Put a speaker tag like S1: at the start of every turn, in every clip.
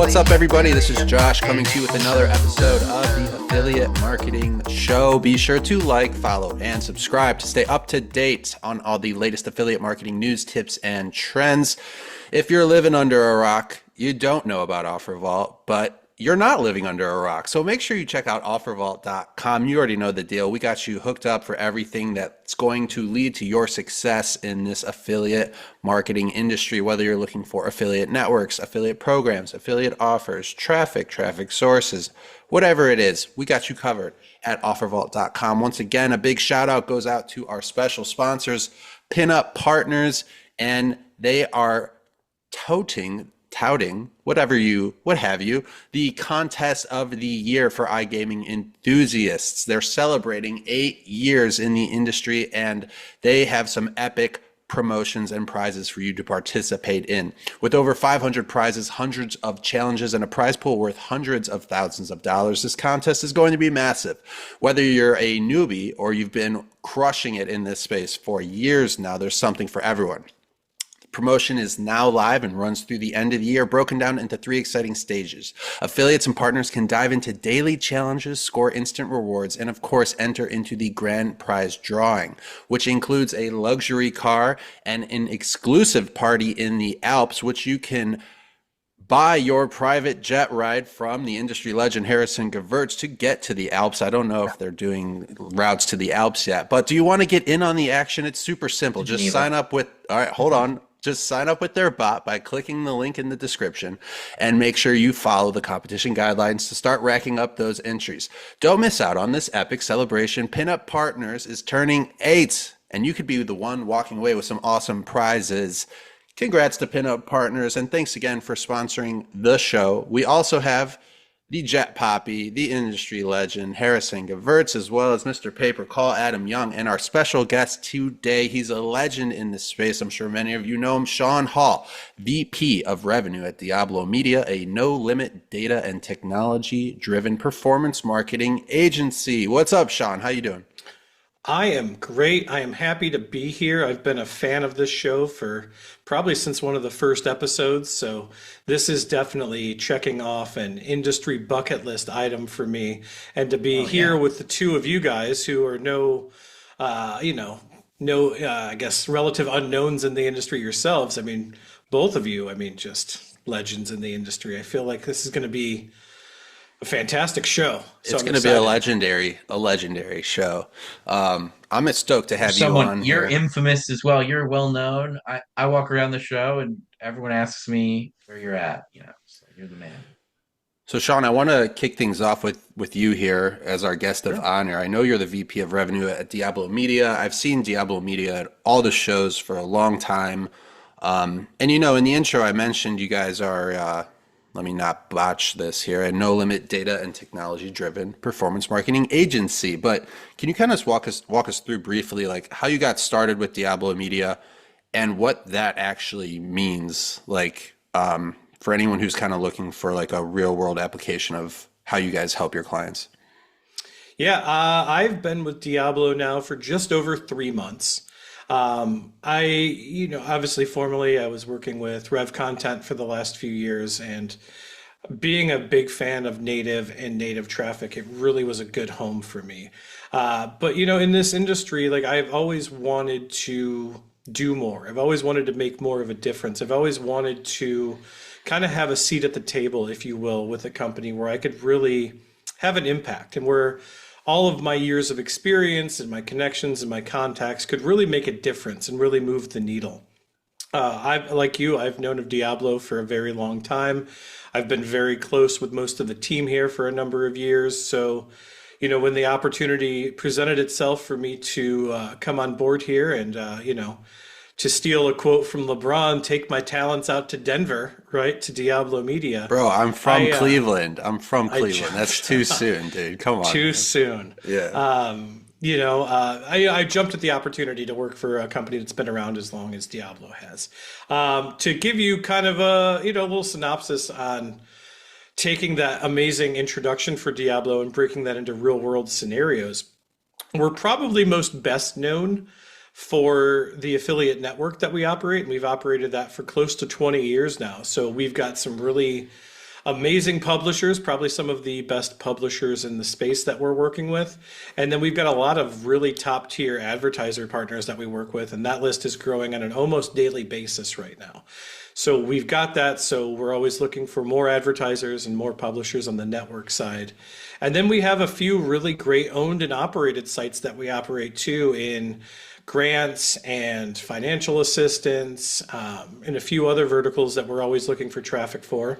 S1: What's up, everybody? This is Josh coming to you with another episode of the Affiliate Marketing Show. Be sure to like, follow, and subscribe to stay up to date on all the latest affiliate marketing news, tips, and trends. If you're living under a rock, you don't know about OfferVault, but you're not living under a rock. So make sure you check out OfferVault.com. You already know the deal. We got you hooked up for everything that's going to lead to your success in this affiliate marketing industry, whether you're looking for affiliate networks, affiliate programs, affiliate offers, traffic sources, whatever it is, we got you covered at OfferVault.com. Once again, a big shout out goes out to our special sponsors, Pinup Partners, and they are touting, what have you, the contest of the year for iGaming enthusiasts. They're celebrating 8 years in the industry, and they have some epic promotions and prizes for you to participate in. With over 500 prizes, hundreds of challenges, and a prize pool worth hundreds of thousands of dollars, this contest is going to be massive. Whether you're a newbie or you've been crushing it in this space for years now, there's something for everyone. Promotion is now live and runs through the end of the year, broken down into 3 exciting stages. Affiliates and partners can dive into daily challenges, score instant rewards, and of course enter into the grand prize drawing, which includes a luxury car and an exclusive party in the Alps, which you can buy your private jet ride from the industry legend Harrison Gevirtz to get to the Alps. I don't know if they're doing routes to the Alps yet, but do you want to get in on the action? It's super simple. Just sign up with, all right, hold on. Just sign up with their bot by clicking the link in the description and make sure you follow the competition guidelines to start racking up those entries. Don't miss out on this epic celebration. Pinup Partners is turning 8, and you could be the one walking away with some awesome prizes. Congrats to Pinup Partners, and thanks again for sponsoring the show. We also have the Jet Poppy, the industry legend, Harrison Gevirtz, as well as Mr. Paper Call, Adam Young, and our special guest today. He's a legend in this space. I'm sure many of you know him, Shaun Hall, VP of Revenue at Diablo Media, a no-limit data and technology-driven performance marketing agency. What's up, Shaun? How you doing?
S2: I am great. I am happy to be here. I've been a fan of this show for probably since one of the first episodes. So this is definitely checking off an industry bucket list item for me. And to be here with the two of you guys who are I guess, relative unknowns in the industry yourselves. I mean, both of you, just legends in the industry. I feel like this is going to be a fantastic show. So
S1: it's going to be a legendary show. I'm stoked to have you on.
S3: You're
S1: here.
S3: infamous as well. You're well known. I walk around the show and everyone asks me where you're at. So you're the man.
S1: So Shaun, I want to kick things off with you here as our guest of honor. I know you're the VP of Revenue at Diablo Media. I've seen Diablo Media at all the shows for a long time. And in the intro I mentioned you guys are let me not botch this here, a no-limit data and technology-driven performance marketing agency. But can you kind of walk us through briefly, like how you got started with Diablo Media and what that actually means, like for anyone who's kind of looking for like a real-world application of how you guys help your clients?
S2: Yeah, I've been with Diablo now for just over 3 months. Obviously formerly I was working with Rev Content for the last few years, and being a big fan of native traffic, it really was a good home for me. But in this industry, like I've always wanted to do more. I've always wanted to make more of a difference. I've always wanted to kind of have a seat at the table, if you will, with a company where I could really have an impact and where all of my years of experience and my connections and my contacts could really make a difference and really move the needle. I've known of Diablo for a very long time. I've been very close with most of the team here for a number of years. So, when the opportunity presented itself for me to come on board here and, to steal a quote from LeBron, take my talents out to Denver, right, to Diablo Media.
S1: Bro, I'm from Cleveland. That's too soon, dude. Come on.
S2: Too soon.
S1: Yeah.
S2: I jumped at the opportunity to work for a company that's been around as long as Diablo has. To give you kind of a little synopsis on taking that amazing introduction for Diablo and breaking that into real world scenarios, we're probably most best known for the affiliate network that we operate, and we've operated that for close to 20 years now. So we've got some really amazing publishers, probably some of the best publishers in the space that we're working with. And then we've got a lot of really top tier advertiser partners that we work with. And that list is growing on an almost daily basis right now. So we've got that. So we're always looking for more advertisers and more publishers on the network side. And then we have a few really great owned and operated sites that we operate too in grants and financial assistance, and a few other verticals that we're always looking for traffic for.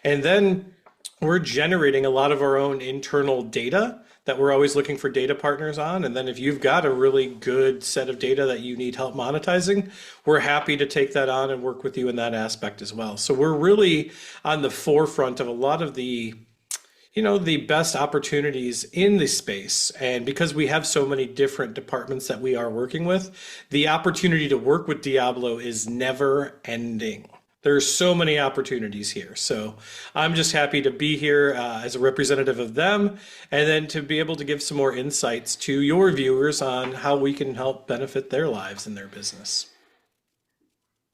S2: And then we're generating a lot of our own internal data that we're always looking for data partners on. And then if you've got a really good set of data that you need help monetizing, we're happy to take that on and work with you in that aspect as well. So we're really on the forefront of a lot of the best opportunities in this space. And because we have so many different departments that we are working with, the opportunity to work with Diablo is never ending. There's so many opportunities here. So I'm just happy to be here as a representative of them, and then to be able to give some more insights to your viewers on how we can help benefit their lives and their business.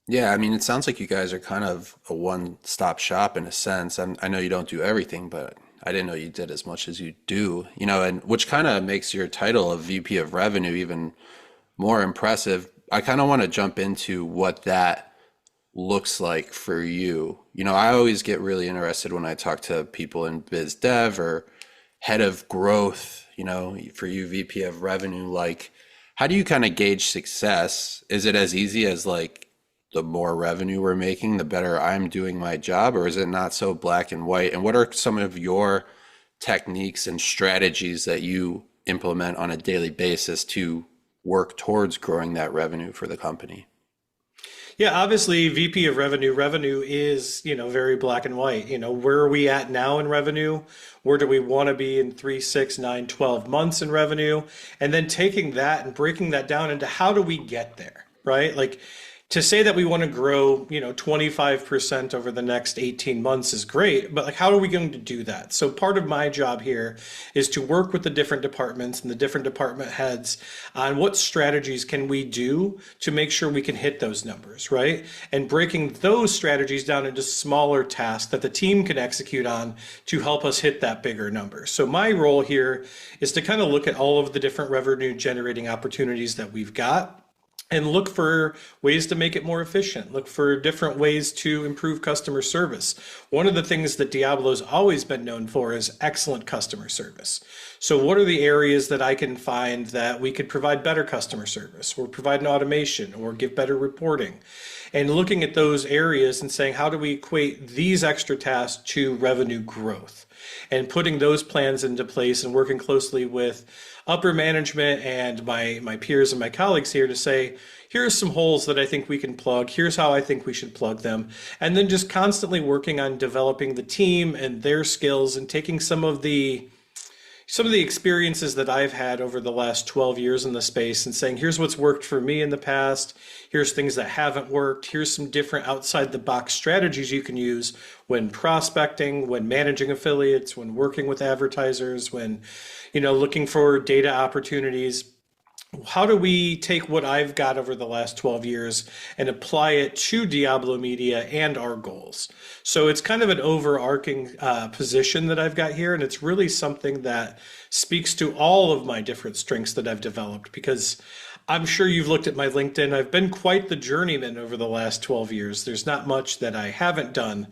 S1: Yeah, I mean, it sounds like you guys are kind of a one-stop shop in a sense. I know you don't do everything, but I didn't know you did as much as you do, and which kind of makes your title of VP of Revenue even more impressive. I kind of want to jump into what that looks like for you. I always get really interested when I talk to people in biz dev or head of growth, for you, VP of Revenue, like, how do you kind of gauge success? Is it as easy as like, the more revenue we're making, the better I'm doing my job, or is it not so black and white? And what are some of your techniques and strategies that you implement on a daily basis to work towards growing that revenue for the company?
S2: Yeah, obviously VP of revenue is, very black and white. Where are we at now in revenue? Where do we want to be in 3, 6, 9, 12 months in revenue? And then taking that and breaking that down into how do we get there, right? Like, to say that we want to grow, 25% over the next 18 months is great, but like, how are we going to do that? So part of my job here is to work with the different departments and the different department heads on what strategies can we do to make sure we can hit those numbers, right? And breaking those strategies down into smaller tasks that the team can execute on to help us hit that bigger number. So my role here is to kind of look at all of the different revenue generating opportunities that we've got, and look for ways to make it more efficient. Look for different ways to improve customer service. One of the things that Diablo's always been known for is excellent customer service. So what are the areas that I can find that we could provide better customer service, or provide an automation, or give better reporting? And looking at those areas and saying, how do we equate these extra tasks to revenue growth? And putting those plans into place and working closely with upper management and my peers and my colleagues here to say, here's some holes that I think we can plug. Here's how I think we should plug them. And then just constantly working on developing the team and their skills, and taking some of the experiences that I've had over the last 12 years in the space and saying, here's what's worked for me in the past. Here's things that haven't worked. Here's some different outside the box strategies you can use when prospecting, when managing affiliates, when working with advertisers, when, looking for data opportunities. How do we take what I've got over the last 12 years and apply it to Diablo Media and our goals? So it's kind of an overarching position that I've got here, and it's really something that speaks to all of my different strengths that I've developed, because I'm sure you've looked at my LinkedIn. I've been quite the journeyman over the last 12 years. There's not much that I haven't done.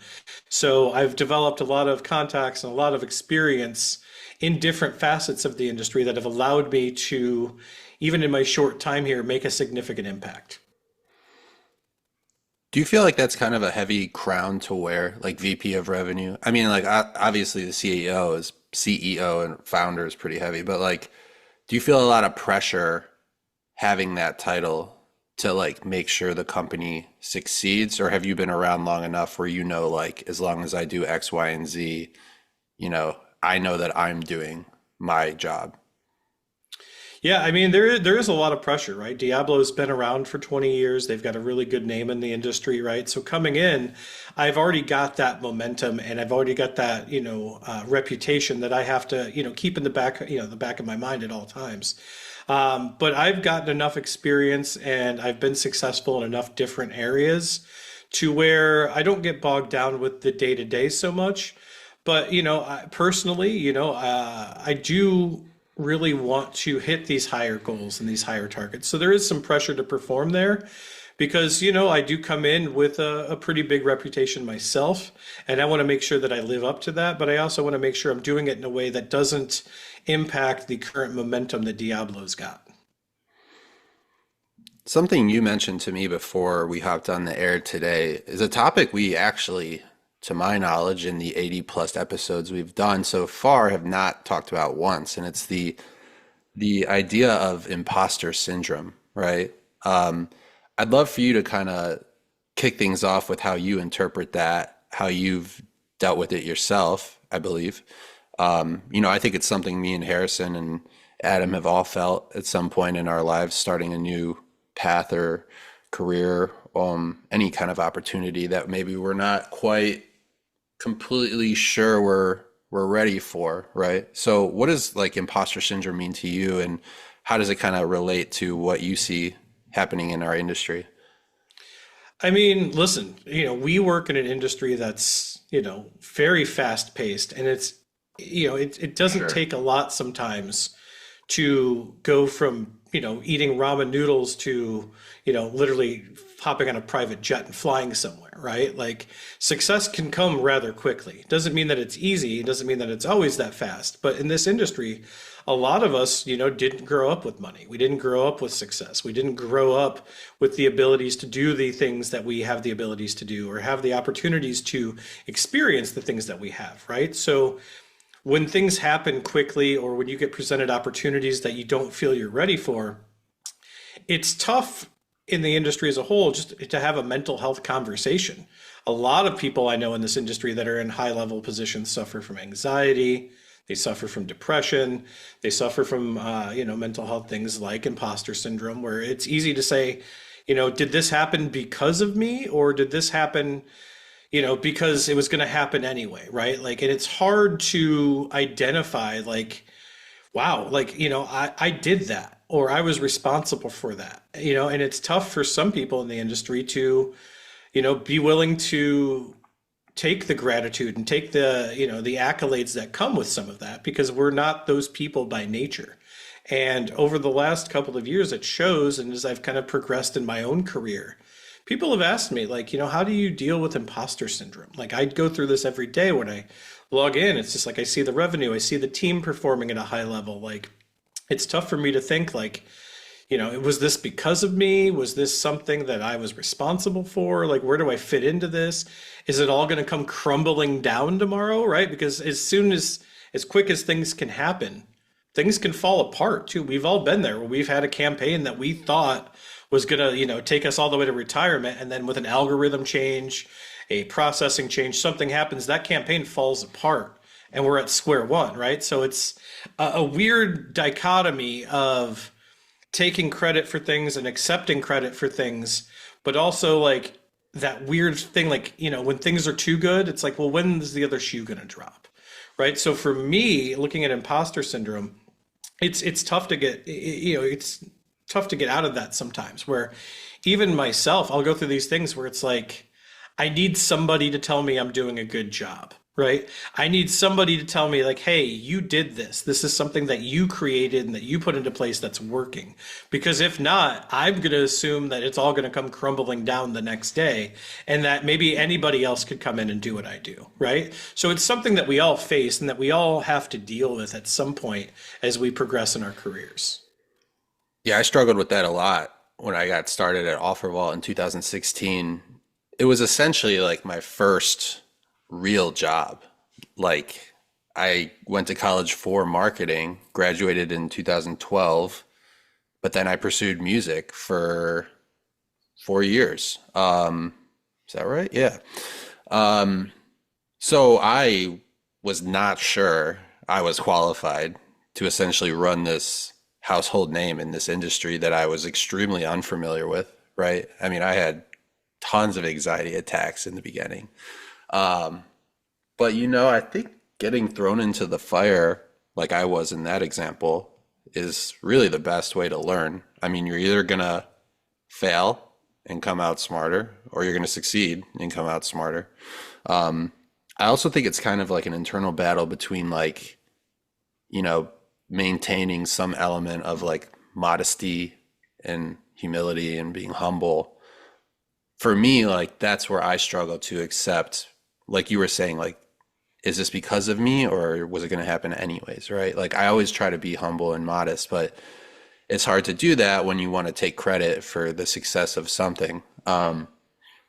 S2: So I've developed a lot of contacts and a lot of experience in different facets of the industry that have allowed me to, even in my short time here, make a significant impact.
S1: Do you feel like that's kind of a heavy crown to wear, like VP of Revenue? I mean, like, obviously the CEO and founder is pretty heavy, but like, do you feel a lot of pressure having that title to like make sure the company succeeds? Or have you been around long enough where like, as long as I do X, Y, and Z, I know that I'm doing my job?
S2: Yeah, I mean, there is a lot of pressure, right? Diablo's been around for 20 years. They've got a really good name in the industry, right? So coming in, I've already got that momentum, and I've already got that, reputation that I have to, keep in the back of my mind at all times. But I've gotten enough experience, and I've been successful in enough different areas to where I don't get bogged down with the day to day so much. But, personally, I do really want to hit these higher goals and these higher targets. So there is some pressure to perform there because, I do come in with a pretty big reputation myself, and I want to make sure that I live up to that. But I also want to make sure I'm doing it in a way that doesn't impact the current momentum that Diablo's got.
S1: Something you mentioned to me before we hopped on the air today is a topic we actually, to my knowledge, in the 80 plus episodes we've done so far have not talked about once, and it's the idea of imposter syndrome, right? I'd love for you to kind of kick things off with how you interpret that, how you've dealt with it yourself, I believe. I think it's something me and Harrison and Adam have all felt at some point in our lives, starting a new path or career, any kind of opportunity that maybe we're not quite completely sure we're ready for, right? So what does like imposter syndrome mean to you, and how does it kind of relate to what you see happening in our industry?
S2: I mean, listen, we work in an industry that's, very fast paced, and it doesn't
S1: Sure.
S2: take a lot sometimes to go from, eating ramen noodles to, literally hopping on a private jet and flying somewhere, right? Like success can come rather quickly. Doesn't mean that it's easy. It doesn't mean that it's always that fast. But in this industry, a lot of us, didn't grow up with money. We didn't grow up with success. We didn't grow up with the abilities to do the things that we have the abilities to do, or have the opportunities to experience the things that we have, right? So when things happen quickly, or when you get presented opportunities that you don't feel you're ready for, it's tough in the industry as a whole just to have a mental health conversation. A lot of people I know in this industry that are in high level positions suffer from anxiety. They suffer from depression. They suffer from, mental health things like imposter syndrome, where it's easy to say, did this happen because of me, or did this happen, because it was going to happen anyway, right? Like, and it's hard to identify, like, wow, like, I did that, or I was responsible for that, and it's tough for some people in the industry to, be willing to take the gratitude and take the, the accolades that come with some of that, because we're not those people by nature. And over the last couple of years, it shows. And as I've kind of progressed in my own career, people have asked me, like, how do you deal with imposter syndrome? Like, I go through this every day when I log in. It's just like I see the revenue, I see the team performing at a high level. Like, it's tough for me to think, like, was this because of me? Was this something that I was responsible for? Like, where do I fit into this? Is it all going to come crumbling down tomorrow, right? Because as quick as things can happen, things can fall apart too. We've all been there where we've had a campaign that we thought was going to, take us all the way to retirement. And then with an algorithm change, a processing change, something happens, that campaign falls apart and we're at square one, right? So it's a weird dichotomy of taking credit for things and accepting credit for things, but also like that weird thing, like, when things are too good, it's like, well, when's the other shoe going to drop? Right. So for me, looking at imposter syndrome, it's tough to get, it's tough to get out of that sometimes, where even myself, I'll go through these things where it's like, I need somebody to tell me I'm doing a good job, right? I need somebody to tell me, like, hey, you did this. This is something that you created and that you put into place that's working. Because if not, I'm going to assume that it's all going to come crumbling down the next day, and that maybe anybody else could come in and do what I do, right? So it's something that we all face and that we all have to deal with at some point as we progress in our careers.
S1: Yeah, I struggled with that a lot when I got started at OfferVault in 2016. It was essentially like my first real job. Like, I went to college for marketing, graduated in 2012, but then I pursued music for 4 years. Is that right? Yeah. So I was not sure I was qualified to essentially run this household name in this industry that I was extremely unfamiliar with, right? I mean, I had tons of anxiety attacks in the beginning. But I think getting thrown into the fire, like I was in that example, is really the best way to learn. I mean, you're either gonna fail and come out smarter, or you're going to succeed and come out smarter. I also think it's kind of like an internal battle between like, you know, maintaining some element of like modesty and humility and being humble. For me, like that's where I struggle to accept, like you were saying, like, is this because of me or was it going to happen anyways, right? Like I always try to be humble and modest, but it's hard to do that when you want to take credit for the success of something.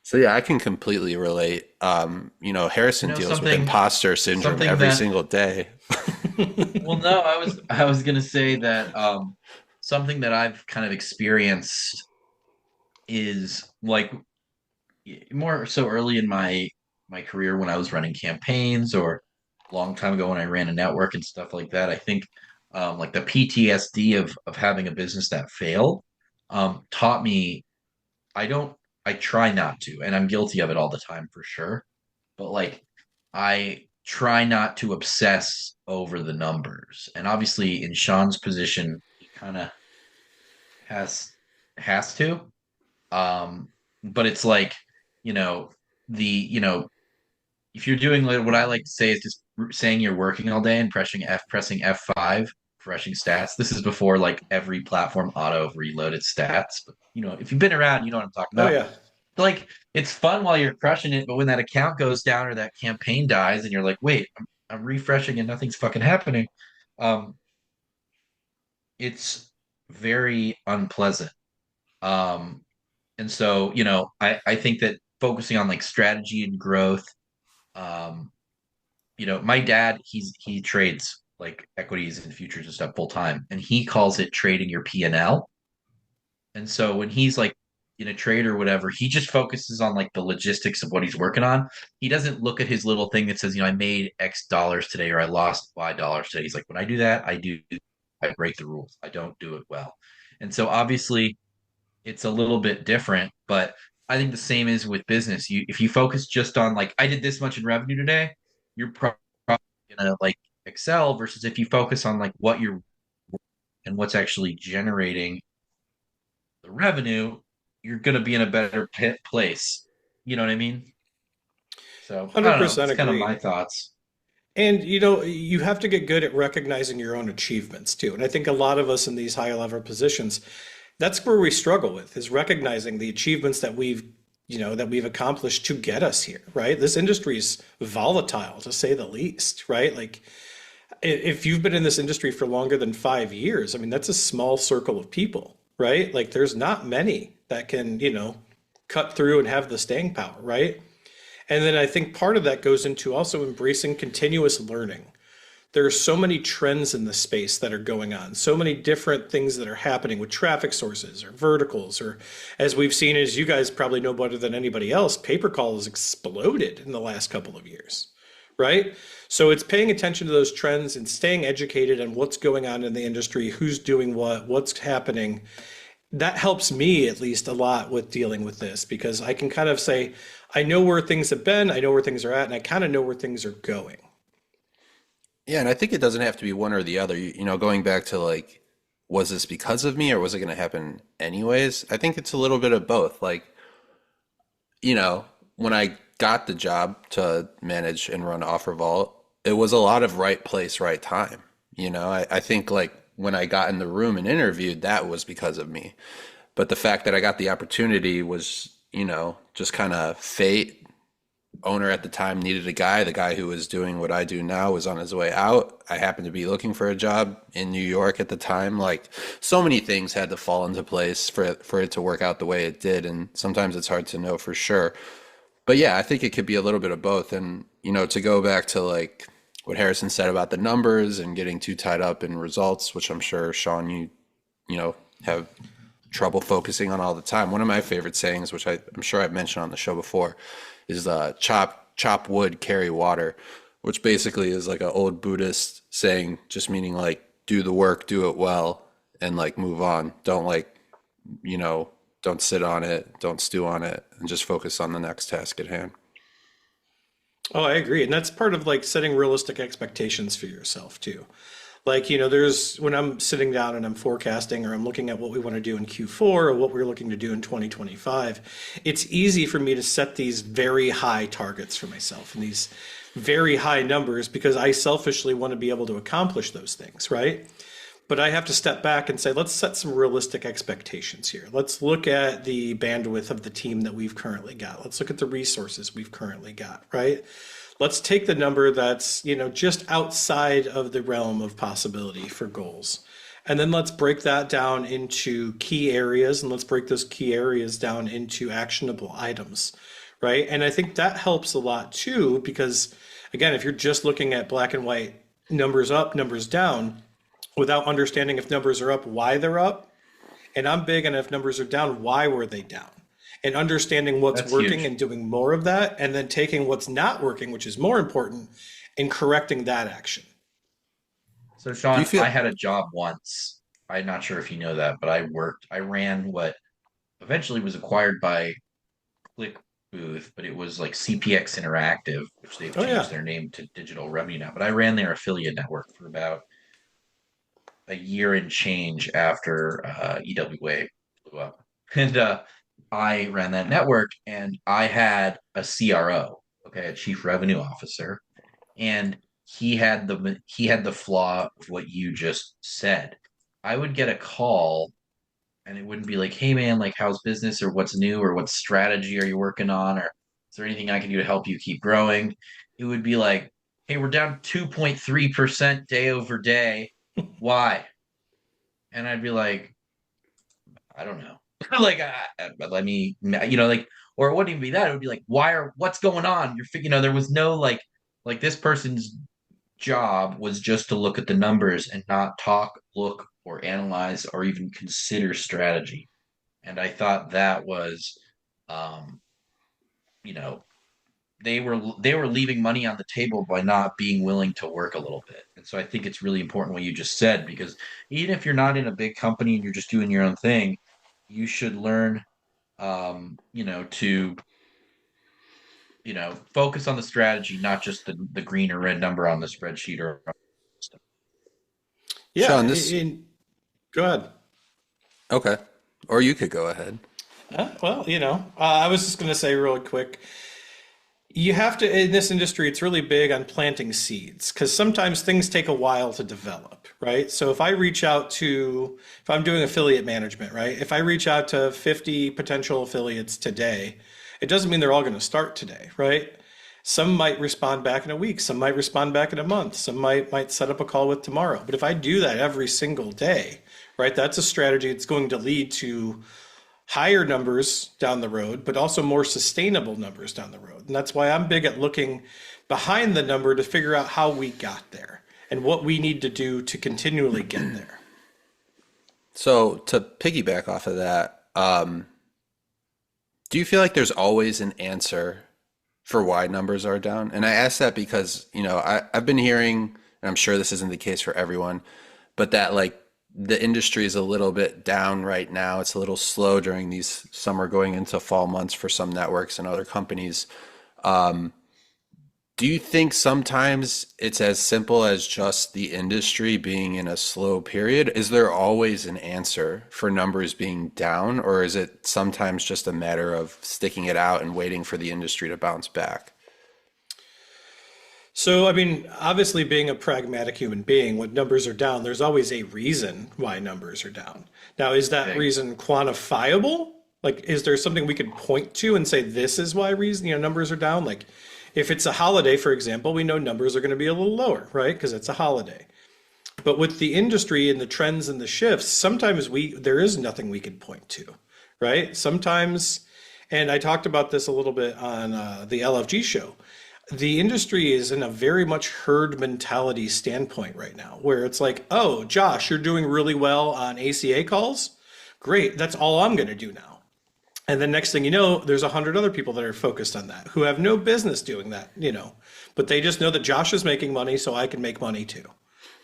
S1: So yeah, I can completely relate.
S3: You
S1: Harrison
S3: know,
S1: deals with imposter syndrome
S3: something
S1: every
S3: that
S1: single day.
S3: well, no, I was gonna say that something that I've kind of experienced is like more so early in my career when I was running campaigns or a long time ago when I ran a network and stuff like that. I think like the PTSD of having a business that failed taught me I don't I try not to, and I'm guilty of it all the time for sure. But like I try not to obsess over the numbers. And obviously in Shaun's position, he kind of has has to. Um, but it's like, you know, if you're doing like, what I like to say is just saying you're working all day and pressing F5, refreshing stats. This is before like every platform auto reloaded stats. But if you've been around, you know what I'm talking
S2: Oh
S3: about.
S2: yeah.
S3: Like it's fun while you're crushing it, but when that account goes down or that campaign dies, and you're like, wait, I'm refreshing and nothing's fucking happening. Um, it's very unpleasant. Um, and so, I think that focusing on like strategy and growth, um, my dad, he trades like equities and futures and stuff full time, and he calls it trading your P&L. And so when he's like in a trade or whatever, he just focuses on like the logistics of what he's working on. He doesn't look at his little thing that says, I made X dollars today or I lost Y dollars today. He's like, when I do that, I break the rules. I don't do it well. And so obviously it's a little bit different, but I think the same is with business. If you focus just on like, I did this much in revenue today, you're probably gonna like excel versus if you focus on like what you're and what's actually generating the revenue, you're going to be in a better place. You know what I mean? So I don't know.
S2: 100%
S3: It's kind of my
S2: agree.
S3: thoughts.
S2: And you have to get good at recognizing your own achievements too. And I think a lot of us in these higher level positions, that's where we struggle with is recognizing the achievements that we've accomplished to get us here, right? This industry is volatile to say the least, right? Like if you've been in this industry for longer than 5 years, I mean, that's a small circle of people, right? Like there's not many that can, cut through and have the staying power, right? And then I think part of that goes into also embracing continuous learning. There are so many trends in the space that are going on, so many different things that are happening with traffic sources or verticals, or as we've seen, as you guys probably know better than anybody else, pay per call has exploded in the last couple of years, right? So it's paying attention to those trends and staying educated on what's going on in the industry, who's doing what, what's happening. That helps me at least a lot with dealing with this because I can kind of say, I know where things have been, I know where things are at, and I kind of know where things are going.
S1: Yeah, and I think it doesn't have to be one or the other. Going back to like, was this because of me or was it going to happen anyways? I think it's a little bit of both. Like, when I got the job to manage and run OfferVault, it was a lot of right place, right time. I think like when I got in the room and interviewed, that was because of me. But the fact that I got the opportunity was, just kind of fate. Owner at the time needed a guy. The guy who was doing what I do now was on his way out. I happened to be looking for a job in New York at the time. Like so many things had to fall into place for it to work out the way it did. And sometimes it's hard to know for sure. But yeah, I think it could be a little bit of both. And, to go back to like what Harrison said about the numbers and getting too tied up in results, which I'm sure Shaun, have trouble focusing on all the time. One of my favorite sayings, which I'm sure I've mentioned on the show before, is chop wood, carry water, which basically is like an old Buddhist saying, just meaning like do the work, do it well, and like move on. Don't like, you know, don't sit on it, don't stew on it, and just focus on the next task at hand.
S2: Oh, I agree. And that's part of like setting realistic expectations for yourself too. Like, there's when I'm sitting down and I'm forecasting or I'm looking at what we want to do in Q4 or what we're looking to do in 2025, it's easy for me to set these very high targets for myself and these very high numbers because I selfishly want to be able to accomplish those things, right? But I have to step back and say, let's set some realistic expectations here. Let's look at the bandwidth of the team that we've currently got. Let's look at the resources we've currently got, right? Let's take the number that's, just outside of the realm of possibility for goals. And then let's break that down into key areas and let's break those key areas down into actionable items, right? And I think that helps a lot too, because again, if you're just looking at black and white numbers up, numbers down, without understanding if numbers are up, why they're up, and I'm big on if numbers are down, why were they down? And understanding what's
S3: That's
S2: working
S3: huge.
S2: and doing more of that, and then taking what's not working, which is more important, and correcting that action.
S3: So,
S1: Do you
S3: Shaun,
S1: feel
S3: I had a job once. I'm not sure if you know that, but I ran what eventually was acquired by Click Booth, but it was like CPX Interactive, which they've
S2: Oh
S3: changed
S2: yeah.
S3: their name to Digital Revenue now. But I ran their affiliate network for about a year and change after EWA blew up. And I ran that network and I had a CRO, okay, a chief revenue officer, and he had the flaw of what you just said. I would get a call and it wouldn't be like, hey man, like how's business or what's new or what strategy are you working on or is there anything I can do to help you keep growing? It would be like, hey, we're down 2.3% day over day. Why? And I'd be like, I don't know. Like, let me, like, or it wouldn't even be that. It would be like, what's going on? There was no like this person's job was just to look at the numbers and not talk, look, or analyze or even consider strategy. And I thought that was, um, you know, they were leaving money on the table by not being willing to work a little bit. And so I think it's really important what you just said because even if you're not in a big company and you're just doing your own thing, you should learn, to focus on the strategy, not just the green or red number on the spreadsheet or stuff.
S2: Yeah.
S1: Shaun, this
S2: Go ahead.
S1: okay. Or you could go ahead.
S2: Well, I was just going to say really quick, you have to, in this industry, it's really big on planting seeds because sometimes things take a while to develop, right? So if I'm doing affiliate management, right? If I reach out to 50 potential affiliates today, it doesn't mean they're all going to start today, right? Some might respond back in a week, some might respond back in a month, some might set up a call with tomorrow. But if I do that every single day, right, that's a strategy that's going to lead to higher numbers down the road, but also more sustainable numbers down the road. And that's why I'm big at looking behind the number to figure out how we got there and what we need to do to continually get there.
S1: So to piggyback off of that, do you feel like there's always an answer for why numbers are down? And I ask that because, I've been hearing, and I'm sure this isn't the case for everyone, but that like the industry is a little bit down right now. It's a little slow during these summer going into fall months for some networks and other companies. Do you think sometimes it's as simple as just the industry being in a slow period? Is there always an answer for numbers being down, or is it sometimes just a matter of sticking it out and waiting for the industry to bounce back?
S2: So, I mean, obviously, being a pragmatic human being, when numbers are down, there's always a reason why numbers are down. Now, is that
S3: Okay.
S2: reason quantifiable? Like, is there something we could point to and say this is why numbers are down? Like, if it's a holiday, for example, we know numbers are going to be a little lower, right? Because it's a holiday. But with the industry and the trends and the shifts, sometimes there is nothing we could point to, right? Sometimes, and I talked about this a little bit on the LFG show. The industry is in a very much herd mentality standpoint right now, where it's like, oh, Josh, you're doing really well on ACA calls. Great, that's all I'm going to do now. And then next thing you know, there's 100 other people that are focused on that who have no business doing that, but they just know that Josh is making money, so I can make money too,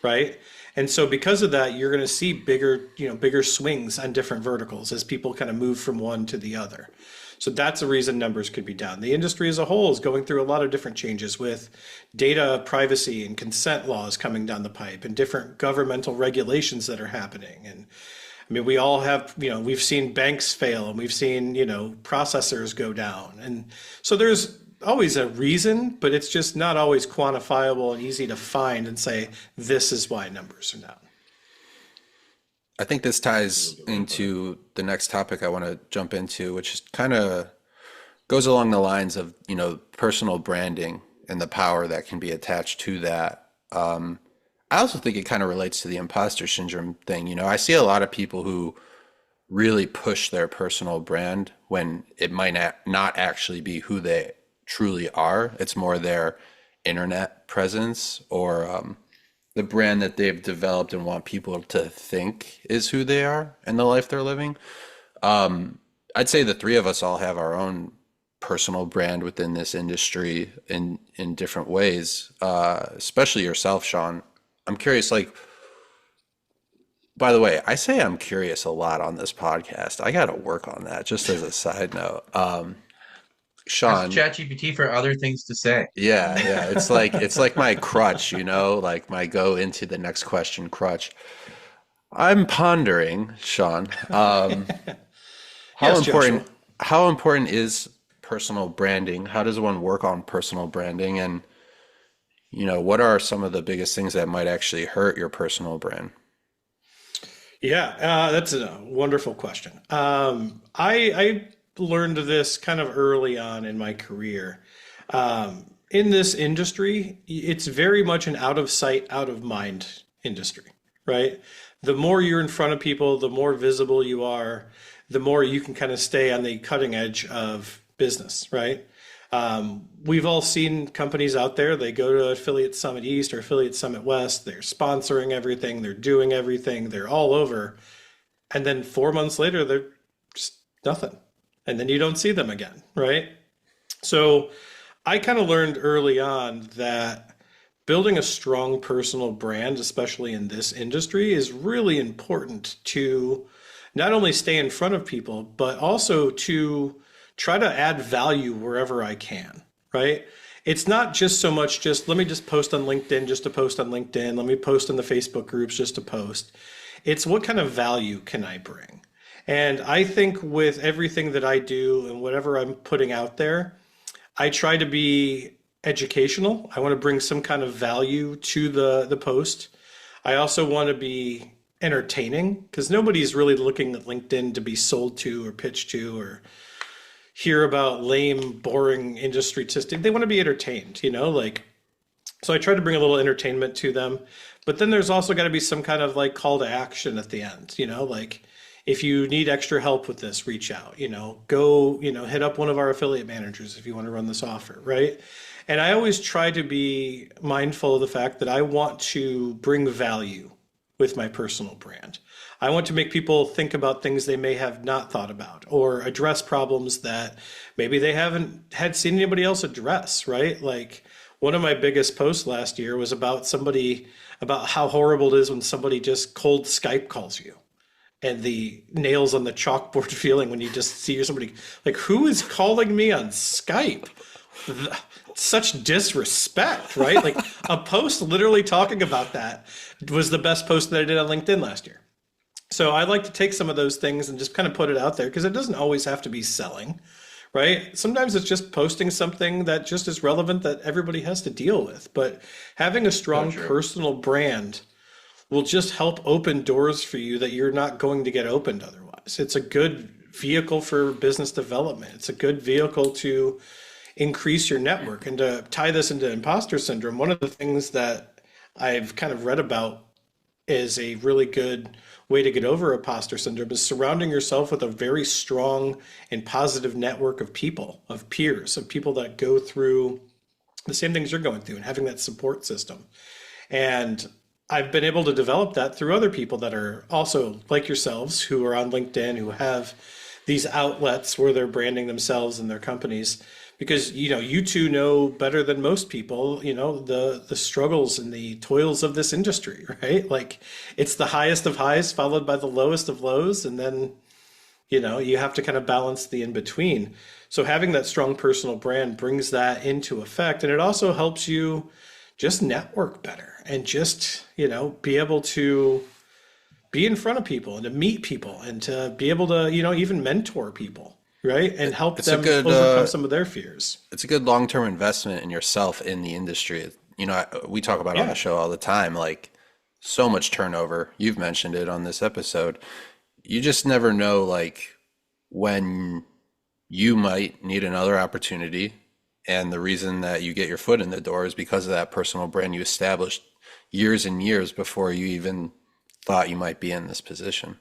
S2: right? And so because of that, you're going to see bigger swings on different verticals as people kind of move from one to the other. So that's a reason numbers could be down. The industry as a whole is going through a lot of different changes with data privacy and consent laws coming down the pipe and different governmental regulations that are happening. And I mean, we all have, we've seen banks fail and we've seen, processors go down. And so there's always a reason, but it's just not always quantifiable and easy to find and say, this is why numbers are down.
S1: I think this ties into the next topic I want to jump into, which kind of goes along the lines of, personal branding and the power that can be attached to that. I also think it kind of relates to the imposter syndrome thing. I see a lot of people who really push their personal brand when it might not actually be who they truly are. It's more their internet presence or the brand that they've developed and want people to think is who they are and the life they're living. I'd say the three of us all have our own personal brand within this industry in different ways, especially yourself, Shaun. I'm curious, by the way, I say I'm curious a lot on this podcast. I got to work on that, just as a side note. Shaun,
S3: ask ChatGPT for other things to say.
S1: Yeah. It's like my crutch, like my go into the next question crutch. I'm pondering, Shaun,
S2: Yes, Joshua.
S1: how important is personal branding? How does one work on personal branding? And what are some of the biggest things that might actually hurt your personal brand?
S2: Yeah, that's a wonderful question. I learned this kind of early on in my career. In this industry, it's very much an out of sight, out of mind industry, right? The more you're in front of people, the more visible you are, the more you can kind of stay on the cutting edge of business, right? We've all seen companies out there, they go to Affiliate Summit East or Affiliate Summit West, they're sponsoring everything, they're doing everything, they're all over. And then 4 months later, they're just nothing. And then you don't see them again, right? So I kind of learned early on that building a strong personal brand, especially in this industry, is really important to not only stay in front of people, but also to try to add value wherever I can, right? It's not just so much just let me just post on LinkedIn just to post on LinkedIn. Let me post in the Facebook groups just to post. It's what kind of value can I bring? And I think with everything that I do and whatever I'm putting out there, I try to be educational. I want to bring some kind of value to the post. I also want to be entertaining because nobody's really looking at LinkedIn to be sold to or pitched to or hear about lame, boring industry statistics. They want to be entertained, so I try to bring a little entertainment to them. But then there's also got to be some kind of call to action at the end, if you need extra help with this, reach out, go, hit up one of our affiliate managers if you want to run this offer, right? And I always try to be mindful of the fact that I want to bring value with my personal brand. I want to make people think about things they may have not thought about or address problems that maybe they haven't had seen anybody else address, right? Like one of my biggest posts last year was about how horrible it is when somebody just cold Skype calls you. And the nails on the chalkboard feeling when you just see somebody who is calling me on Skype? Such disrespect, right? Like a post literally talking about that was the best post that I did on LinkedIn last year. So I like to take some of those things and just kind of put it out there because it doesn't always have to be selling, right? Sometimes it's just posting something that just is relevant that everybody has to deal with. But having a strong personal brand will just help open doors for you that you're not going to get opened otherwise. It's a good vehicle for business development. It's a good vehicle to increase your network. And to tie this into imposter syndrome, one of the things that I've kind of read about is a really good way to get over imposter syndrome is surrounding yourself with a very strong and positive network of people, of peers, of people that go through the same things you're going through and having that support system. And I've been able to develop that through other people that are also like yourselves who are on LinkedIn, who have these outlets where they're branding themselves and their companies. Because, you two know better than most people, the struggles and the toils of this industry, right? Like it's the highest of highs followed by the lowest of lows. And then You have to kind of balance the in between. So having that strong personal brand brings that into effect. And it also helps you just network better and just, be able to be in front of people and to meet people and to be able to, even mentor people, right? And help
S1: It's a
S2: them
S1: good
S2: overcome some of their fears.
S1: it's a good long-term investment in yourself in the industry. We talk about on the
S2: Yeah.
S1: show all the time, like so much turnover. You've mentioned it on this episode. You just never know, like when you might need another opportunity. And the reason that you get your foot in the door is because of that personal brand you established years and years before you even thought you might be in this position.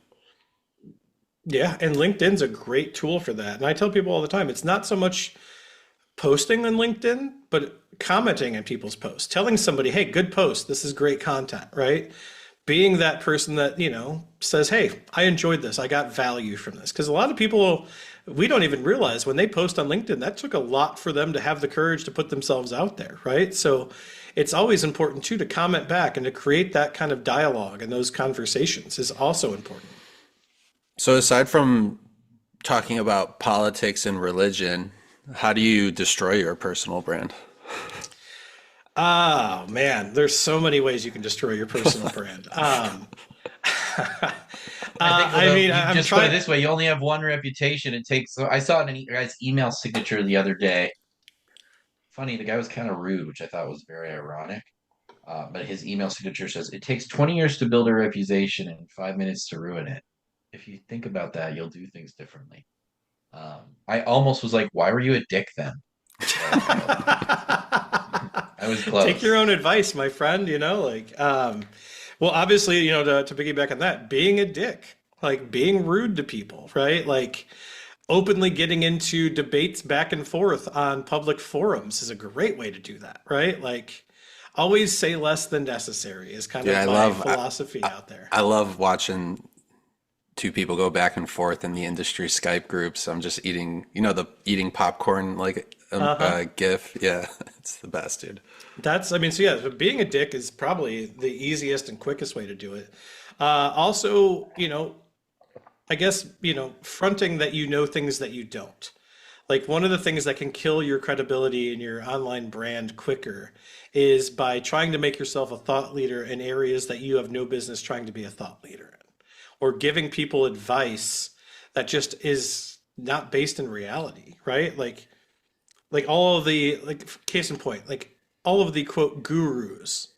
S2: Yeah. And LinkedIn's a great tool for that. And I tell people all the time, it's not so much posting on LinkedIn, but commenting on people's posts, telling somebody, hey, good post. This is great content, right? Being that person that, says, hey, I enjoyed this. I got value from this. Because a lot of people, we don't even realize when they post on LinkedIn, that took a lot for them to have the courage to put themselves out there, right? So it's always important too to comment back and to create that kind of dialogue, and those conversations is also important.
S1: So aside from talking about politics and religion, how do you destroy your personal brand?
S2: Oh man, there's so many ways you can destroy your personal brand.
S3: I think
S2: I mean,
S3: you
S2: I'm
S3: just put it
S2: trying.
S3: this way: you only have one reputation. It takes. So I saw it in a guy's email signature the other day. Funny, the guy was kind of rude, which I thought was very ironic. But his email signature says it takes 20 years to build a reputation and 5 minutes to ruin it. If you think about that, you'll do things differently. I almost was like, why were you a dick then? But I was
S2: Take your
S3: close.
S2: own advice, my friend. Well, obviously, to piggyback on that, being a dick, like being rude to people, right? Like openly getting into debates back and forth on public forums is a great way to do that, right? Like always say less than necessary is kind
S1: Yeah,
S2: of my philosophy out there.
S1: I love watching two people go back and forth in the industry Skype groups. I'm just eating, the eating popcorn like
S2: Uh-huh.
S1: GIF. Yeah, it's the best, dude.
S2: I mean, so yeah, so being a dick is probably the easiest and quickest way to do it. Also, I guess, fronting that you know things that you don't. Like one of the things that can kill your credibility and your online brand quicker is by trying to make yourself a thought leader in areas that you have no business trying to be a thought leader in, or giving people advice that just is not based in reality, right? Like all of the like case in point, like all of the quote gurus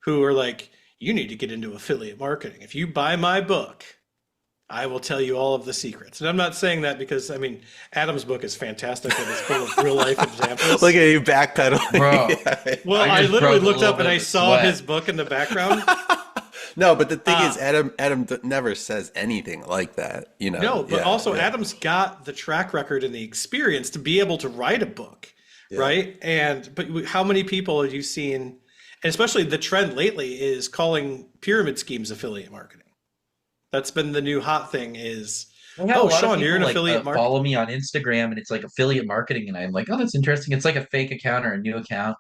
S2: who are like, you need to get into affiliate marketing. If you buy my book, I will tell you all of the secrets. And I'm not saying that because, I mean, Adam's book is fantastic and it's full of real life examples.
S1: Look at you backpedaling.
S3: Bro,
S1: Yeah.
S2: Well,
S3: I
S2: I
S3: just
S2: literally
S3: broke a
S2: looked
S3: little
S2: up and
S3: bit
S2: I
S3: of a
S2: saw
S3: sweat.
S2: his book in the background.
S1: No, but the thing is,
S2: Uh,
S1: Adam never says anything like that.
S2: no, but
S1: Yeah,
S2: also
S1: yeah,
S2: Adam's got the track record and the experience to be able to write a book,
S1: yeah.
S2: right? But how many people have you seen, and especially the trend lately is calling pyramid schemes affiliate marketing. That's been the new hot thing is,
S3: I have a
S2: oh,
S3: lot of
S2: Shaun, you're
S3: people
S2: an
S3: like
S2: affiliate market.
S3: follow me on Instagram and it's like affiliate marketing, and I'm like, oh, that's interesting. It's like a fake account or a new account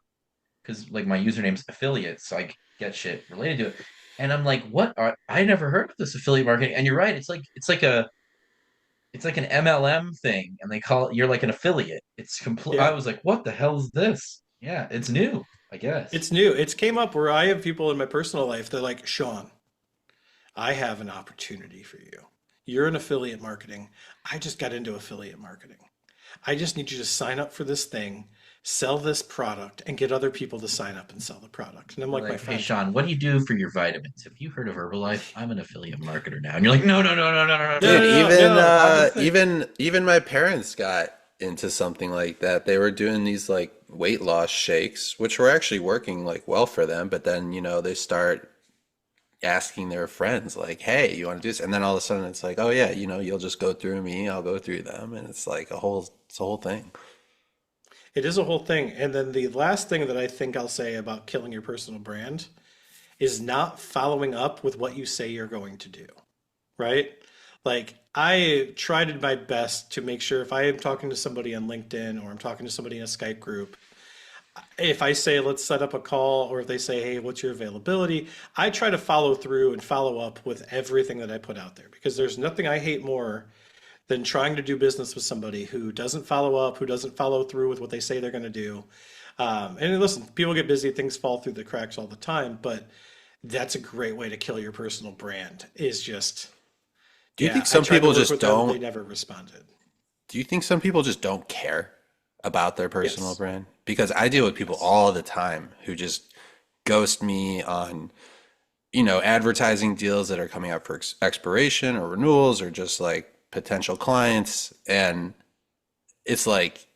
S3: because like my username's affiliate, so I get shit related to it. And I'm like, what are I never heard of this affiliate marketing? And you're right, it's like an MLM thing, and they call it you're like an affiliate. It's complete. I
S2: Yeah.
S3: was like, what the hell is this? Yeah, it's new, I guess.
S2: It's new. It's came up where I have people in my personal life. They're like, Shaun, I have an opportunity for you. You're in affiliate marketing. I just got into affiliate marketing. I just need you to sign up for this thing, sell this product, and get other people to sign up and sell the product. And I'm
S3: You're
S2: like, my
S3: like, hey
S2: friend,
S3: Sean, what do you do for your vitamins? Have you heard of Herbalife? I'm an affiliate marketer now. And you're like, no, no, no, no, no, no,
S2: no,
S3: no,
S1: Dude,
S3: no.
S2: no, no,
S1: even
S2: no. I'm the thing.
S1: even my parents got into something like that. They were doing these like weight loss shakes, which were actually working like well for them. But then, they start asking their friends like, "Hey, you want to do this?" And then all of a sudden, it's like, "Oh yeah, you'll just go through me, I'll go through them," and it's like it's a whole thing.
S2: It is a whole thing. And then the last thing that I think I'll say about killing your personal brand is not following up with what you say you're going to do, right? Like I tried my best to make sure if I am talking to somebody on LinkedIn or I'm talking to somebody in a Skype group, if I say let's set up a call or if they say, hey, what's your availability, I try to follow through and follow up with everything that I put out there because there's nothing I hate more than trying to do business with somebody who doesn't follow up, who doesn't follow through with what they say they're going to do. And listen, people get busy, things fall through the cracks all the time, but that's a great way to kill your personal brand is just,
S1: Do you
S2: yeah,
S1: think
S2: I
S1: some
S2: tried to
S1: people
S2: work
S1: just
S2: with them, they
S1: don't?
S2: never responded.
S1: Do you think some people just don't care about their personal
S2: Yes,
S1: brand? Because I deal with people
S2: yes.
S1: all the time who just ghost me on, advertising deals that are coming up for expiration or renewals or just like potential clients. And it's like,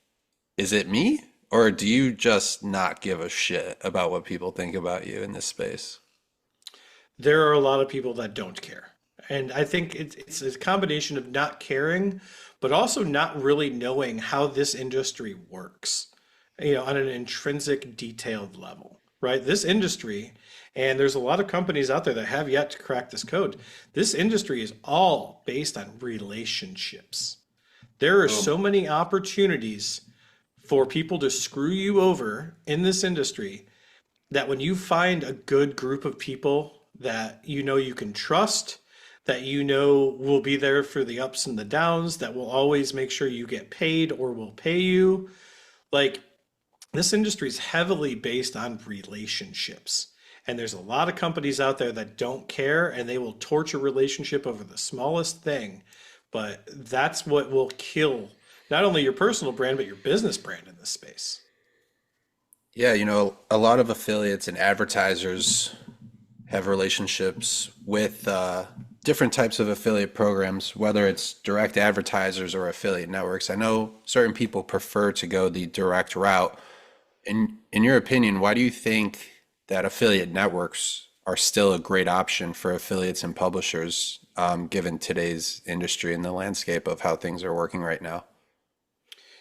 S1: is it me? Or do you just not give a shit about what people think about you in this space?
S2: There are a lot of people that don't care. And I think it's a combination of not caring, but also not really knowing how this industry works, on an intrinsic, detailed level, right? This industry, and there's a lot of companies out there that have yet to crack this code. This industry is all based on relationships. There are
S3: Boom.
S2: so many opportunities for people to screw you over in this industry that when you find a good group of people that you can trust, that will be there for the ups and the downs, that will always make sure you get paid or will pay you, like this industry is heavily based on relationships. And there's a lot of companies out there that don't care and they will torch a relationship over the smallest thing. But that's what will kill not only your personal brand, but your business brand in this space.
S1: Yeah, a lot of affiliates and advertisers have relationships with different types of affiliate programs, whether it's direct advertisers or affiliate networks. I know certain people prefer to go the direct route. In your opinion, why do you think that affiliate networks are still a great option for affiliates and publishers, given today's industry and the landscape of how things are working right now?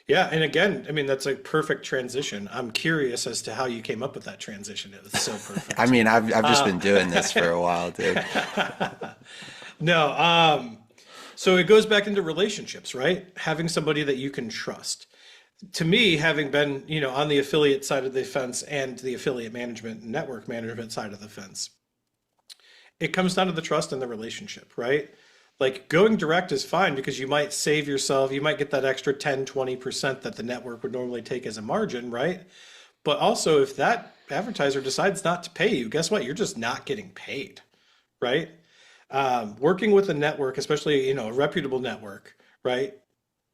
S2: Yeah, and again, I mean, that's a perfect transition. I'm curious as to how you came up with that transition. It was so
S1: I
S2: perfect.
S1: mean, I've just
S2: Uh,
S1: been doing this for a while, dude.
S2: no, so it goes back into relationships, right? Having somebody that you can trust. To me, having been, on the affiliate side of the fence and the affiliate management and network management side of the fence, it comes down to the trust and the relationship, right? Like going direct is fine because you might save yourself, you might get that extra 10, 20% that the network would normally take as a margin, right? But also, if that advertiser decides not to pay you, guess what? You're just not getting paid, right? Working with a network, especially, a reputable network, right?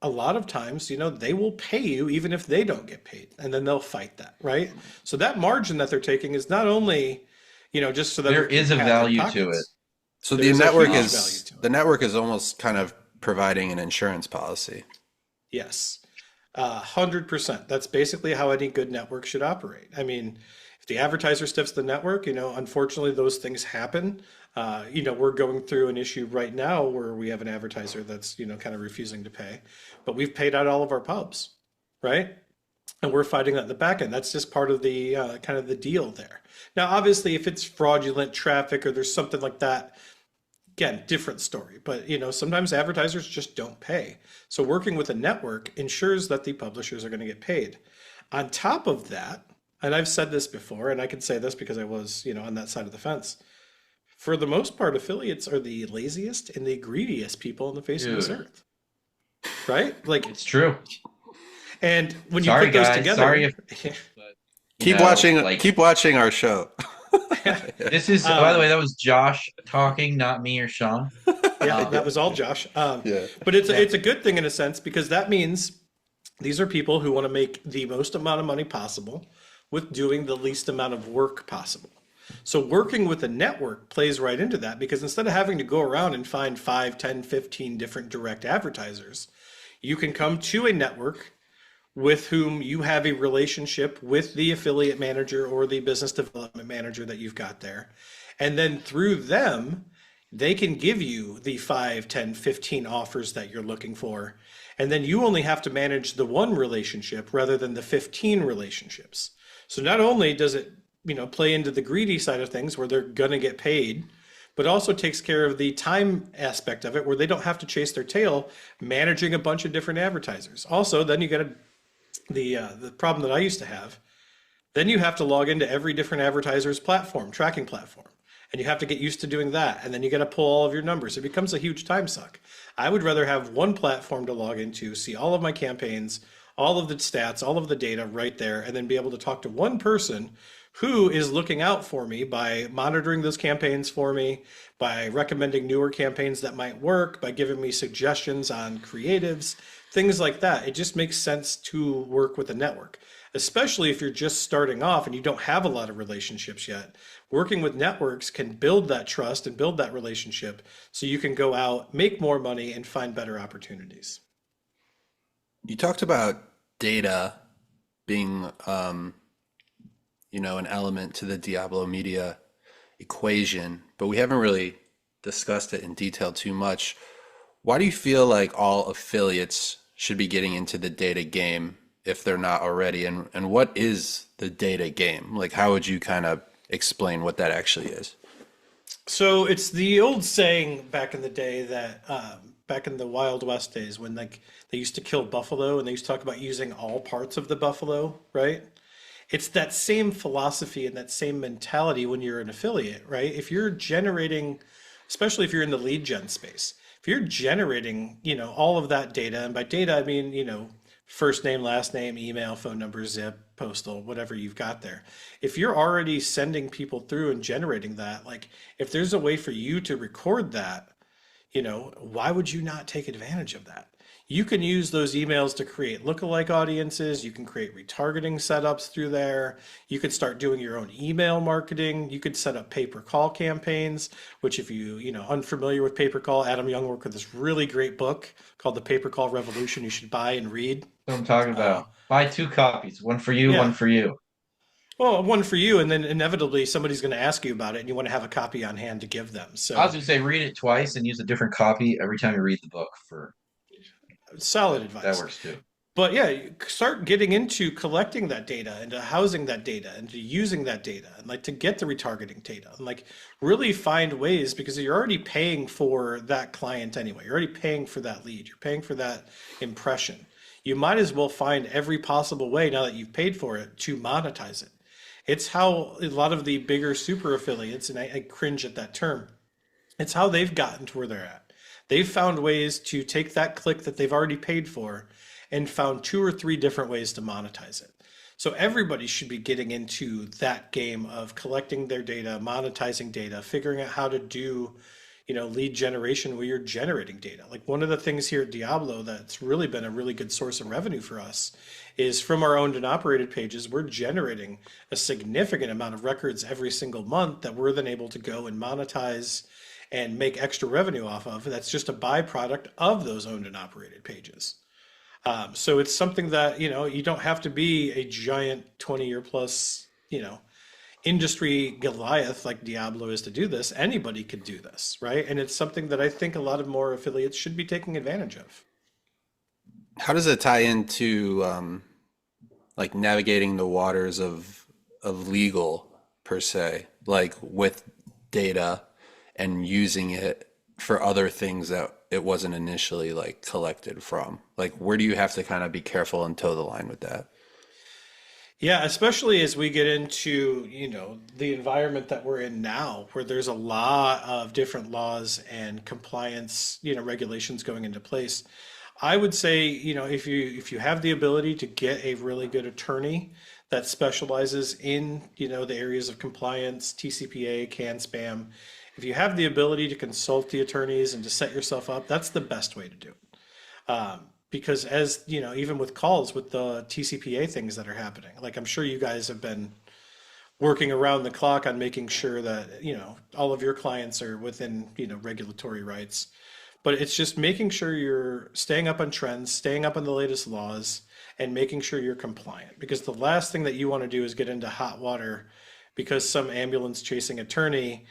S2: A lot of times, they will pay you even if they don't get paid, and then they'll fight that, right? So that margin that they're taking is not only, just so that
S3: There
S2: they can
S3: is a
S2: pad their
S3: value to it.
S2: pockets.
S1: So
S2: There's a huge value to
S1: the
S2: it.
S1: network is almost kind of providing an insurance policy.
S2: Yes, 100%. That's basically how any good network should operate. I mean, if the advertiser stiffs the network, unfortunately those things happen. We're going through an issue right now where we have an advertiser that's, kind of refusing to pay, but we've paid out all of our pubs, right? And we're fighting that in the back end. That's just part of the kind of the deal there. Now, obviously, if it's fraudulent traffic or there's something like that, again, different story. But sometimes advertisers just don't pay. So working with a network ensures that the publishers are going to get paid. On top of that, and I've said this before, and I can say this because I was, on that side of the fence. For the most part, affiliates are the laziest and the greediest people on the face of this
S3: Dude,
S2: earth, right? Like,
S3: it's true.
S2: and when you
S3: Sorry,
S2: put those
S3: guys. Sorry
S2: together,
S3: if, but like
S1: Keep watching our show.
S3: this is. By the
S2: um,
S3: way, that was Josh talking, not me or Shaun.
S2: yeah,
S3: Um,
S2: that was all Josh.
S1: Yeah.
S2: But it's
S3: yeah,
S2: it's a good thing in a sense because that means these are people who want to make the most amount of money possible with doing the least amount of work possible. So working with a network plays right into that because instead of having to go around and find 5, 10, 15 different direct advertisers, you can come to a network with whom you have a relationship with the affiliate manager or the business development manager that you've got there. And then through them, they can give you the 5, 10, 15 offers that you're looking for. And then you only have to manage the one relationship rather than the 15 relationships. So not only does it, play into the greedy side of things where they're going to get paid, but also takes care of the time aspect of it where they don't have to chase their tail managing a bunch of different advertisers. Also, then you get the problem that I used to have. Then you have to log into every different advertiser's platform, tracking platform. and you have to get used to doing that. And then you got to pull all of your numbers. It becomes a huge time suck. I would rather have one platform to log into, see all of my campaigns, all of the stats, all of the data right there, and then be able to talk to one person who is looking out for me by monitoring those campaigns for me, by recommending newer campaigns that might work, by giving me suggestions on creatives, things like that. It just makes sense to work with a network, especially if you're just starting off and you don't have a lot of relationships yet. Working with networks can build that trust and build that relationship so you can go out, make more money, and find better opportunities.
S1: You talked about data being, an element to the Diablo Media equation, but we haven't really discussed it in detail too much. Why do you feel like all affiliates should be getting into the data game if they're not already? And what is the data game? Like, how would you kind of explain what that actually is?
S2: So it's the old saying back in the day that back in the Wild West days when like they used to kill buffalo and they used to talk about using all parts of the buffalo, right? It's that same philosophy and that same mentality when you're an affiliate, right? If you're generating, especially if you're in the lead gen space, if you're generating, all of that data, and by data I mean, first name, last name, email, phone number, zip, postal, whatever you've got there. If you're already sending people through and generating that, like if there's a way for you to record that, why would you not take advantage of that? You can use those emails to create lookalike audiences. You can create retargeting setups through there. You could start doing your own email marketing. You could set up pay-per-call campaigns, which if unfamiliar with pay-per-call, Adam Young worked with this really great book called The Pay-per-Call Revolution you should buy and read.
S3: What I'm talking about. Buy two copies, one for you, one
S2: Yeah.
S3: for you.
S2: Well, one for you, and then inevitably somebody's going to ask you about it, and you want to have a copy on hand to give them.
S3: I was
S2: So,
S3: gonna say read it twice and use a different copy every time you read the book for
S2: solid
S3: that
S2: advice.
S3: works too.
S2: But yeah, you start getting into collecting that data, into housing that data, into using that data, and like to get the retargeting data, and like really find ways because you're already paying for that client anyway. You're already paying for that lead. You're paying for that impression. You might as well find every possible way now that you've paid for it to monetize it. It's how a lot of the bigger super affiliates, and I cringe at that term, it's how they've gotten to where they're at. They've found ways to take that click that they've already paid for and found two or three different ways to monetize it. So everybody should be getting into that game of collecting their data, monetizing data, figuring out how to do, lead generation where you're generating data. Like one of the things here at Diablo that's really been a really good source of revenue for us is from our owned and operated pages, we're generating a significant amount of records every single month that we're then able to go and monetize and make extra revenue off of. That's just a byproduct of those owned and operated pages. So it's something that, you don't have to be a giant 20-year plus, industry Goliath like Diablo is to do this. Anybody could do this, right? And it's something that I think a lot of more affiliates should be taking advantage of.
S1: How does it tie into like navigating the waters of legal per se, like with data and using it for other things that it wasn't initially like collected from? Like where do you have to kind of be careful and toe the line with that?
S2: Yeah, especially as we get into, the environment that we're in now, where there's a lot of different laws and compliance, regulations going into place. I would say, if you have the ability to get a really good attorney that specializes in, the areas of compliance, TCPA, CAN spam, if you have the ability to consult the attorneys and to set yourself up, that's the best way to do it. Because as even with calls with the TCPA things that are happening, like I'm sure you guys have been working around the clock on making sure that all of your clients are within regulatory rights. But it's just making sure you're staying up on trends, staying up on the latest laws, and making sure you're compliant. Because the last thing that you want to do is get into hot water because some ambulance chasing attorney,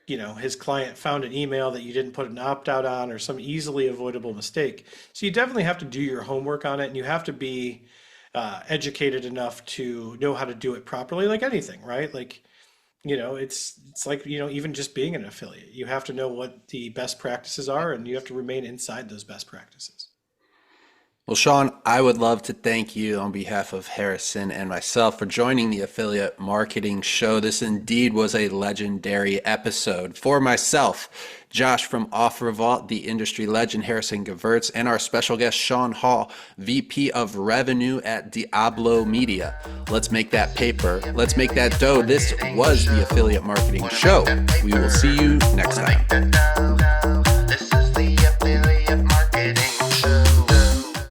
S2: his client found an email that you didn't put an opt-out on or some easily avoidable mistake. So you definitely have to do your homework on it, and you have to be educated enough to know how to do it properly, like anything, right? Like, it's like, even just being an affiliate, you have to know what the best practices are, and you have to remain inside those best practices.
S1: Well, Shaun, I would love to thank you on behalf of Harrison and myself for joining the Affiliate Marketing Show. This indeed was a legendary episode. For myself, Josh from OfferVault, the industry legend Harrison Gevirtz, and our special guest Shaun Hall, VP of Revenue at Diablo Media. Let's make that paper. Let's make that dough. This was the Affiliate Marketing Show. We will see you next time.